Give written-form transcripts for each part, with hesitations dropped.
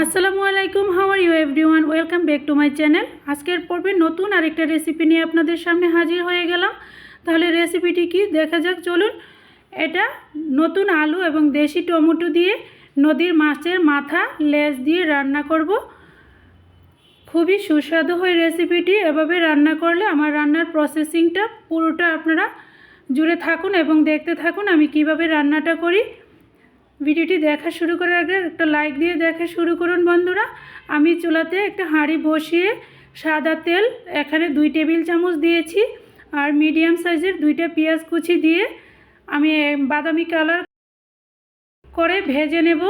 আসসালামু আলাইকুম, how are you everyone, welcome back to my channel. আজকের পর্বে নতুন আরেকটা রেসিপি নিয়ে আপনাদের সামনে হাজির হয়ে গেলাম। তাহলে রেসিপিটি কি দেখা যাক, চলুন। এটা নতুন আলু এবং দেশি টমেটো দিয়ে নদীর মাছের মাথা লেজ দিয়ে রান্না করব। খুবই সুস্বাদু হয় রেসিপিটি। এভাবে রান্না করলে আমার রান্নার প্রসেসিংটা পুরোটা আপনারা জুড়ে থাকুন এবং দেখতে থাকুন আমি কিভাবে রান্নাটা করি। ভিডিওটি দেখা শুরু করার আগে একটা লাইক দিয়ে দেখা শুরু করুন বন্ধুরা। আমি চুলাতে একটা হাঁড়ি বসিয়ে সাদা তেল এখানে 2 টেবিল চামচ দিয়েছি, আর মিডিয়াম সাইজের 2টা পেঁয়াজ কুচি দিয়ে আমি বাদামি কালার করে ভেজে নেব।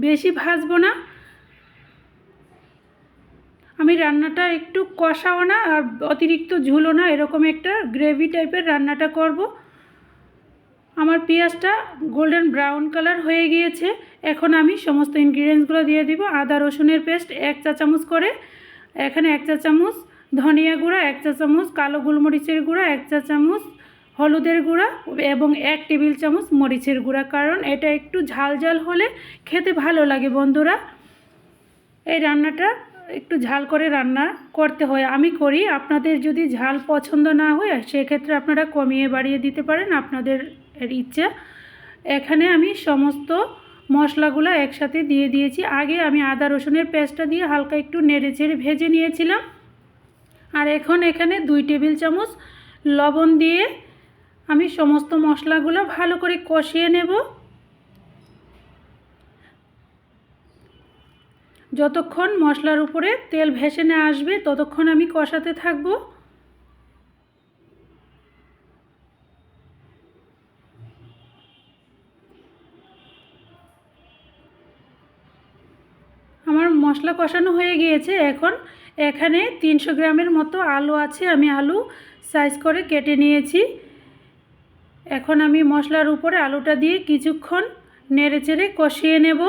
বেশি ভাজবো না, আমি রান্নাটা একটু কষাও না আর অতিরিক্ত ঝুলো না, এরকম একটা গ্রেভি টাইপের রান্নাটা করব। আমার পেঁয়াজটা গোল্ডেন ব্রাউন কালার হয়ে গিয়েছে। এখন আমি সমস্ত ইনগ্রিডিয়েন্টসগুলো দিয়ে দিব। আদা রসুনের পেস্ট 1 চা চামচ করে, এখানে 1 চা চামচ ধনিয়া গুঁড়া, 1 চা চামচ কালো গোলমরিচের গুঁড়া, 1 চা চামচ হলুদের গুঁড়া এবং 1 টেবিল চামচ মরিচের গুঁড়া, কারণ এটা একটু ঝাল ঝাল হলে খেতে ভালো লাগে বন্ধুরা। এই রান্নাটা একটু ঝাল করে রান্না করতে হয়, আমি করি। আপনাদের যদি ঝাল পছন্দ না হয় সেক্ষেত্রে আপনারা কমিয়ে বাড়িয়ে দিতে পারেন, আপনাদের ইচ্ছা। এখানে আমি সমস্ত মশলাগুলো একসাথে দিয়ে দিয়েছি। আগে আমি আদা রসুনের পেস্টটা দিয়ে হালকা একটু নেড়ে চেড়ে ভেজে নিয়েছিলাম। আর এখন এখানে 2 টেবিল চামচ লবণ দিয়ে আমি সমস্ত মশলাগুলো ভালো করে কষিয়ে নেব। যতক্ষণ মশলার উপরে তেল ভেসে না আসবে ততক্ষণ আমি কষাতে থাকব। আমার মশলা কষানো হয়ে গিয়েছে। এখন এখানে 300 গ্রামের মতো আলু আছে, আমি আলু সাইজ করে কেটে নিয়েছি। এখন আমি মশলার উপরে আলুটা দিয়ে কিছুক্ষণ নেড়ে চেড়ে কষিয়ে নেব।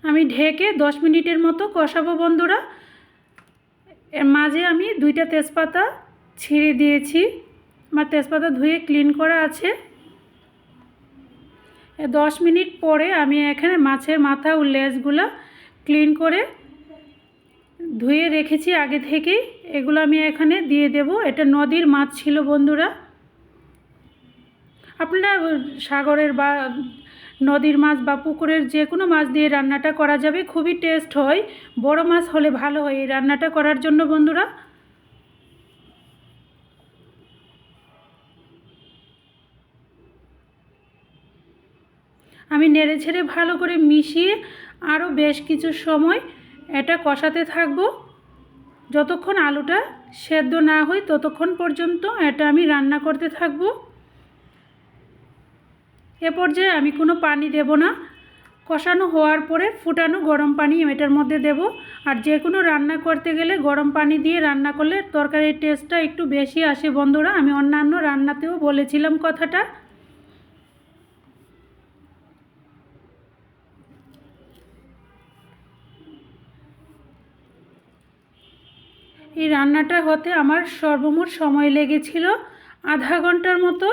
আমি ঢেকে 10 মিনিটের মতো কষাবো বন্ধুরা। এর মাঝে আমি 2টা তেজপাতা ছিঁড়ে দিয়েছি, আমার তেজপাতা ধুয়ে ক্লিন করা আছে। 10 মিনিট পরে আমি এখানে মাছের মাথা ও লেজগুলো ক্লিন করে ধুয়ে রেখেছি আগে থেকেই, এগুলো আমি এখানে দিয়ে দেব। এটা নদীর মাছ ছিল বন্ধুরা। আপনারা সাগরের বা নদীর মাছ বা পুকুরের যে কোনো মাছ দিয়ে রান্নাটা করা যাবে, খুবই টেস্ট হয়। বড় মাছ হলে ভালো হয় এই রান্নাটা করার জন্য বন্ধুরা। আমি নেড়ে ছেড়ে ভালো করে মিশিয়ে আরও বেশ কিছু সময় এটা কষাতে থাকব। যতক্ষণ আলুটা সেদ্ধ না হয় ততক্ষণ পর্যন্ত এটা আমি রান্না করতে থাকব। এ পর্যায়ে আমি কোনো পানি দেব না। কষানো হওয়ার পরে ফুটানো গরম পানি এটার মধ্যে দেব। আর যে কোনো রান্না করতে গেলে গরম পানি দিয়ে রান্না করলে তরকারির টেস্টটা একটু বেশি আসে বন্ধুরা। আমি অন্যান্য রান্নাতেও বলেছিলাম কথাটা। এই রান্নাটা হতে আমার সর্বমোট সময় লেগেছিল আধা ঘন্টার মতো।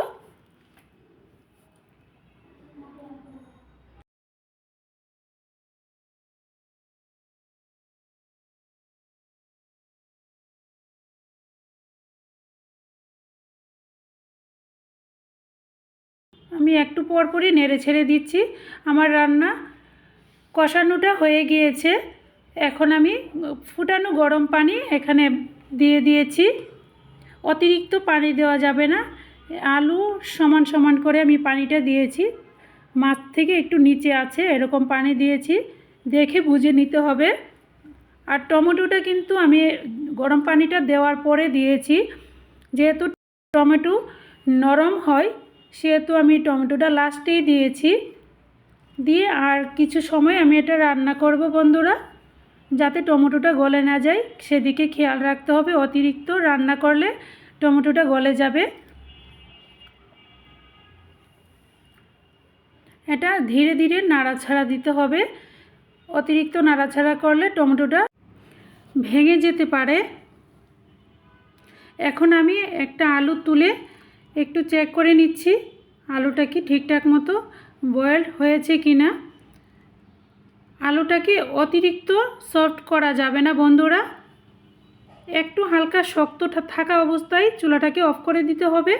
আমি একটু পরপরই নেড়ে ছেড়ে দিচ্ছি। আমার রান্না কষানোটা হয়ে গিয়েছে। এখন আমি ফুটানো গরম পানি এখানে দিয়ে দিয়েছি। অতিরিক্ত পানি দেওয়া যাবে না, আলু সমান সমান করে আমি পানিটা দিয়েছি। মাছ থেকে একটু নিচে আছে এরকম পানি দিয়েছি, দেখে বুঝে নিতে হবে। আর টমেটোটা কিন্তু আমি গরম পানিটা দেওয়ার পরে দিয়েছি, যেহেতু টমেটো নরম হয় সেহেতু আমি টমেটোটা লাস্টেই দিয়েছি। দিয়ে আর কিছু সময় আমি এটা রান্না করব বন্ধুরা, যাতে টমেটোটা গলে না যায় সেদিকে খেয়াল রাখতে হবে। অতিরিক্ত রান্না করলে টমেটোটা গলে যাবে। এটা ধীরে ধীরে নাড়াচাড়া দিতে হবে, অতিরিক্ত নাড়াচাড়া করলে টমেটোটা ভেঙে যেতে পারে। এখন আমি একটা আলু তুলে একটু চেক করে নিচ্ছি আলুটা কি ঠিকঠাক মতো বয়েলড হয়েছে কি না। আলুটাকে অতিরিক্ত সফট করা যাবে না বন্ধুরা, একটু হালকা শক্ত থাকা অবস্থায় চুলাটাকে অফ করে দিতে হবে।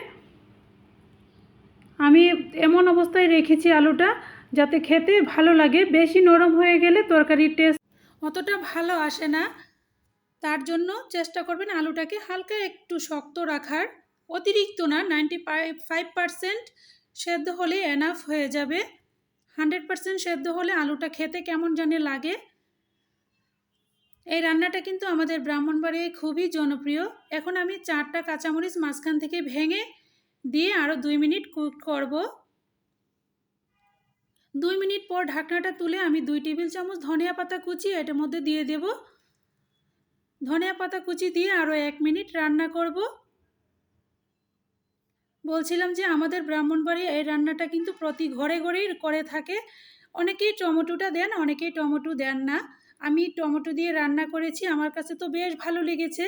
আমি এমন অবস্থায় রেখেছি আলুটা যাতে খেতে ভালো লাগে। বেশি নরম হয়ে গেলে তরকারির টেস্ট অতটা ভালো আসে না, তার জন্য চেষ্টা করবেন আলুটাকে হালকা একটু শক্ত রাখার। অতিরিক্ত না, 95% সেদ্ধ হলে এনাফ হয়ে যাবে। 100% সেদ্ধ হলে আলুটা খেতে কেমন জানি লাগে। এই রান্নাটা কিন্তু আমাদের ব্রাহ্মণবাড়িয়ায় খুবই জনপ্রিয়। এখন আমি 4টা কাঁচামরিচ মাঝখান থেকে ভেঙে দিয়ে আরও 2 মিনিট কুক করব। 2 মিনিট পর ঢাকনাটা তুলে আমি 2 টেবিল চামচ ধনিয়া পাতা কুচি এটার মধ্যে দিয়ে দেব। ধনিয়া পাতা কুচি দিয়ে আরও 1 মিনিট রান্না করব। বলছিলাম যে আমাদের ব্রাহ্মণবাড়িয়া এই রান্নাটা কিন্তু প্রতি ঘরে ঘরেই করে থাকে। অনেকেই টমেটোটা দেন, অনেকেই টমেটো দেন না। আমি টমেটো দিয়ে রান্না করেছি, আমার কাছে তো বেশ ভালো লেগেছে।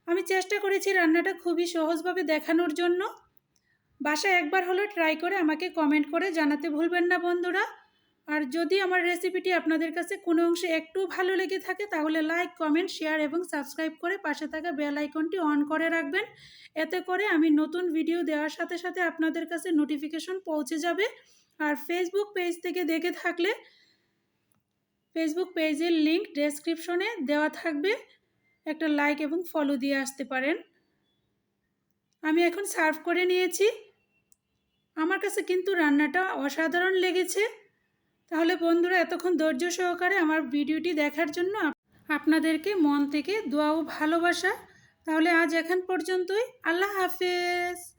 আমি চেষ্টা করেছি রান্নাটা খুবই সহজভাবে দেখানোর জন্য। বাসায় একবার হলো ট্রাই করে আমাকে কমেন্ট করে জানাতে ভুলবেন না বন্ধুরা। আর যদি আমার রেসিপিটি আপনাদের কাছে কোনো অংশে একটু ভালো লেগে থাকে তাহলে লাইক, কমেন্ট, শেয়ার এবং সাবস্ক্রাইব করে পাশে থাকা বেল আইকনটি অন করে রাখবেন। এতে করে আমি নতুন ভিডিও দেওয়ার সাথে সাথে আপনাদের কাছে নোটিফিকেশন পৌঁছে যাবে। আর ফেসবুক পেজ থেকে দেখে থাকলে ফেসবুক পেজের লিংক ডেসক্রিপশনে দেওয়া থাকবে, একটা লাইক এবং ফলো দিয়ে আসতে পারেন। আমি এখন সার্ভ করে নিয়েছি। আমার কাছে কিন্তু রান্নাটা অসাধারণ লেগেছে। তাহলে বন্ধুরা এতক্ষণ ধৈর্য সহকারে আমার ভিডিওটি দেখার জন্য আপনাদেরকে মন থেকে দোয়া ও ভালোবাসা। তাহলে আজ এখন পর্যন্তই। আল্লাহ হাফেজ।